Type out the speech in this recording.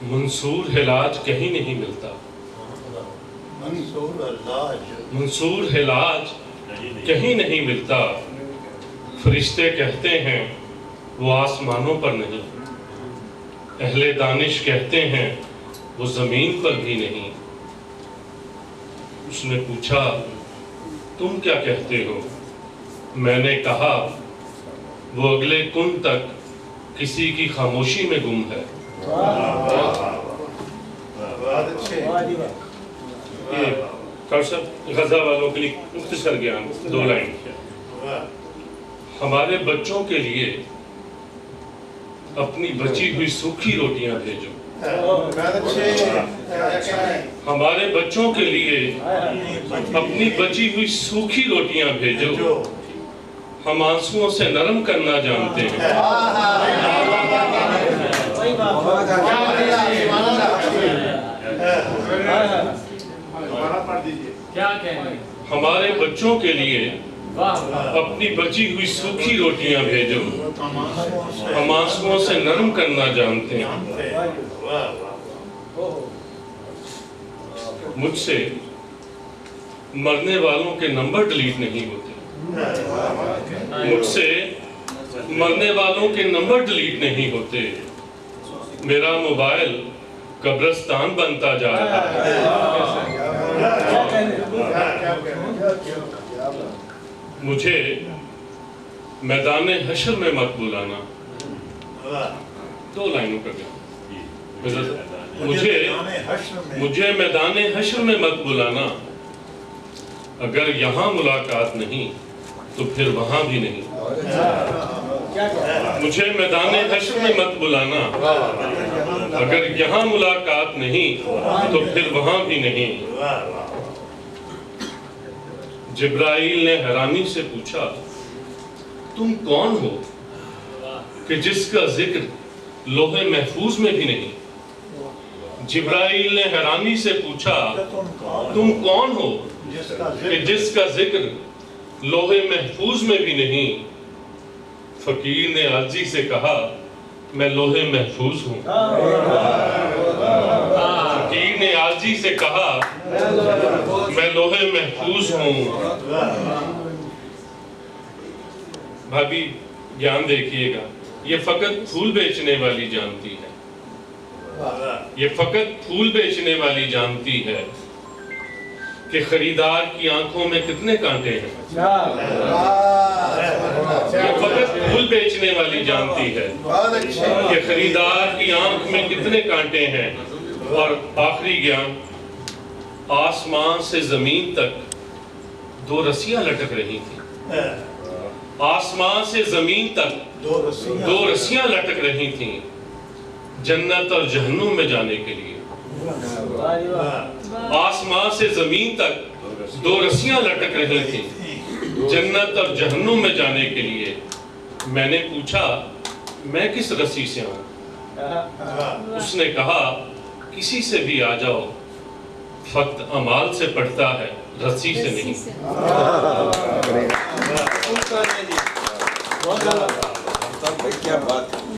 منصور علاج کہیں نہیں ملتا، منصور علاج کہیں نہیں ملتا، فرشتے کہتے ہیں وہ آسمانوں پر نہیں، اہل دانش کہتے ہیں وہ زمین پر بھی نہیں۔ اس نے پوچھا تم کیا کہتے ہو؟ میں نے کہا وہ اگلے کن تک کسی کی خاموشی میں گم ہے۔ غزہ والوں کے لیے مختصر گیان 2 لائن۔ ہمارے بچوں کے لیے اپنی بچی ہوئی سوکھی روٹیاں بھیجو، ہمارے بچوں کے لیے اپنی بچی ہوئی سوکھی روٹیاں بھیجو، ہم آنسوؤں سے نرم کرنا جانتے ہیں۔ ہمارے بچوں کے لیے اپنی بچی ہوئی سوکھی روٹیاں بھیجو، ہم آنسوؤں سے نرم کرنا جانتے ہیں۔ مجھ سے مرنے والوں کے نمبر ڈیلیٹ نہیں ہوتے، مجھ سے مرنے والوں کے نمبر ڈیلیٹ نہیں ہوتے، میرا موبائل قبرستان بنتا جا رہا ہے۔ مجھے میدان حشر میں مت بلانا، 2 لائنوں کا گیا۔ مجھے میدان حشر میں مت بلانا، اگر یہاں ملاقات نہیں تو پھر وہاں بھی نہیں۔ مجھے میدان حشر میں مت بلانا، اگر یہاں ملاقات نہیں تو پھر وہاں بھی نہیں۔ جبرائیل نے حیرانی سے پوچھا تم کون ہو کہ جس کا ذکر لوح محفوظ میں بھی نہیں؟ جبرائیل نے حیرانی سے پوچھا تم کون ہو کہ جس کا ذکر لوح محفوظ میں بھی نہیں؟ فقیر نے عاجزی سے کہا میں لوح محفوظ ہوں۔ فقیر نے عاجزی سے کہا میں لوح محفوظ ہوں۔ بھابی گیان دیکھیے گا، یہ فقط پھول بیچنے والی جانتی ہے، یہ فقط پھول بیچنے والی جانتی ہے کہ خریدار کی آنکھوں میں کتنے کانٹے ہیں۔ یہ فقط پھول بیچنے والی جانتی ہے کہ خریدار کی آنکھ میں کتنے کانٹے ہیں۔ اور آخری گیان، آسمان سے زمین تک 2 رسیاں لٹک رہی تھیں، آسمان سے زمین تک 2 رسیاں لٹک رہی تھیں جنت اور جہنم میں جانے کے لیے۔ آسمان سے زمین تک 2 رسیاں لٹک رہی تھیں جنت اور جہنم میں جانے کے لیے۔ میں نے پوچھا میں کس رسی سے ہوں؟ اس نے کہا کسی سے بھی آ جاؤ، فقط اعمال سے پڑھتا ہے، رسی سے نہیں۔ کیا بات ہے۔